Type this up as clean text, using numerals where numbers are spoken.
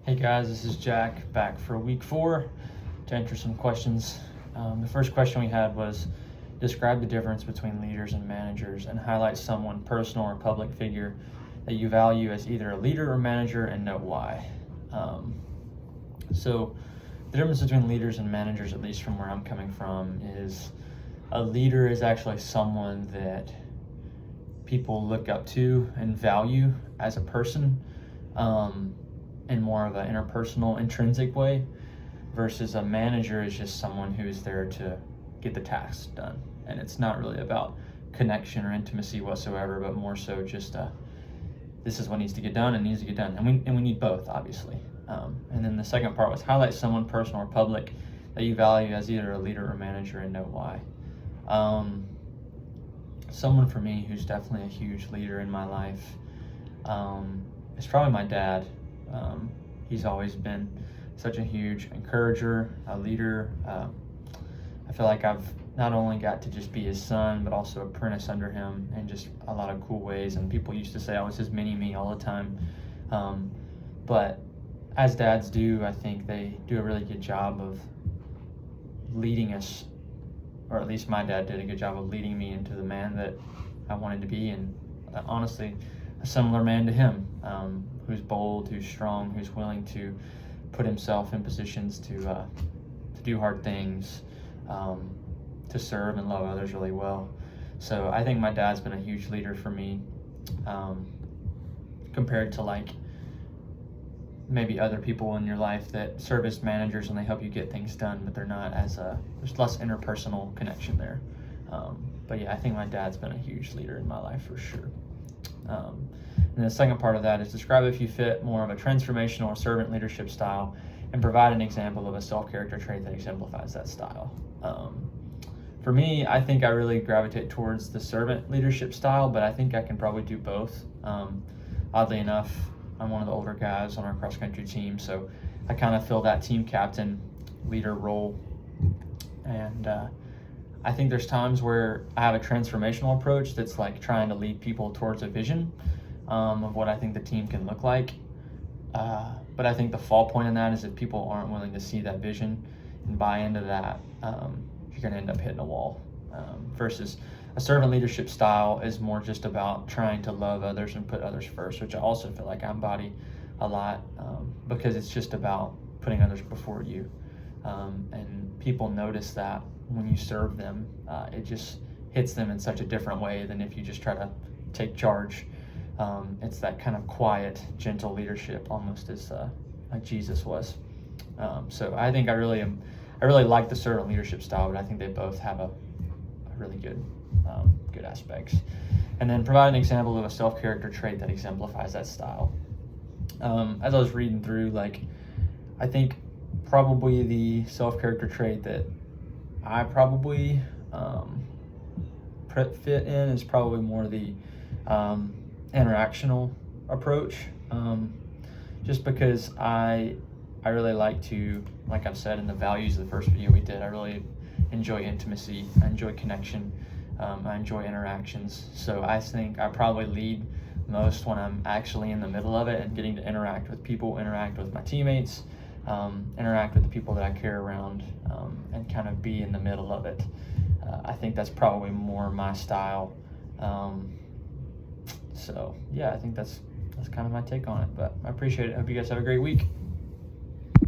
Hey guys, this is Jack back for week 4 to answer some questions. The first question we had was describe the difference between leaders and managers and highlight someone, personal or public figure, that you value as either a leader or manager and know why. So the difference between leaders and managers, at least from where I'm coming from, is a leader is actually someone that people look up to and value as a person. In more of an interpersonal, intrinsic way, versus a manager is just someone who's there to get the tasks done. And it's not really about connection or intimacy whatsoever, but more so just this is what needs to get done and needs to get done. And we need both, obviously. And then the second part was highlight someone, personal or public, that you value as either a leader or manager and know why. Someone for me who's definitely a huge leader in my life is probably my dad. He's always been such a huge encourager, a leader. I feel like I've not only got to just be his son, but also apprentice under him in just a lot of cool ways. And people used to say I was his mini-me all the time. But as dads do, I think they do a really good job of leading us, or at least my dad did a good job of leading me into the man that I wanted to be, and honestly, a similar man to him, who's bold, who's strong, who's willing to put himself in positions to do hard things, to serve and love others really well. So I think my dad's been a huge leader for me, compared to like maybe other people in your life that serve as managers and they help you get things done, but they're not there's less interpersonal connection there. But yeah, I think my dad's been a huge leader in my life for sure. And the second part of that is describe if you fit more of a transformational or servant leadership style and provide an example of a self-character trait that exemplifies that style. For me, I think I really gravitate towards the servant leadership style, but I think I can probably do both. Oddly enough, I'm one of the older guys on our cross-country team, so I kind of fill that team captain leader role. And I think there's times where I have a transformational approach that's like trying to lead people towards a vision of what I think the team can look like. But I think the fall point in that is if people aren't willing to see that vision and buy into that, you're going to end up hitting a wall. Versus a servant leadership style is more just about trying to love others and put others first, which I also feel like I embody a lot, because it's just about putting others before you. And people notice that when you serve them, it just hits them in such a different way than if you just try to take charge. It's that kind of quiet, gentle leadership, almost as like Jesus was. So I think I really like the servant leadership style, but I think they both have a really good aspects. And then provide an example of a self-character trait that exemplifies that style. As I was reading through, I think probably the self-character trait that I probably fit in is probably more the interactional approach, just because I really like to, like I've said in the values of the first video we did, I really enjoy intimacy, I enjoy connection, I enjoy interactions. So I think I probably lead most when I'm actually in the middle of it and getting to interact with people, interact with my teammates, interact with the people that I care around, and kind of be in the middle of it. I think that's probably more my style. So yeah, I think that's kind of my take on it, but I appreciate it. Hope you guys have a great week.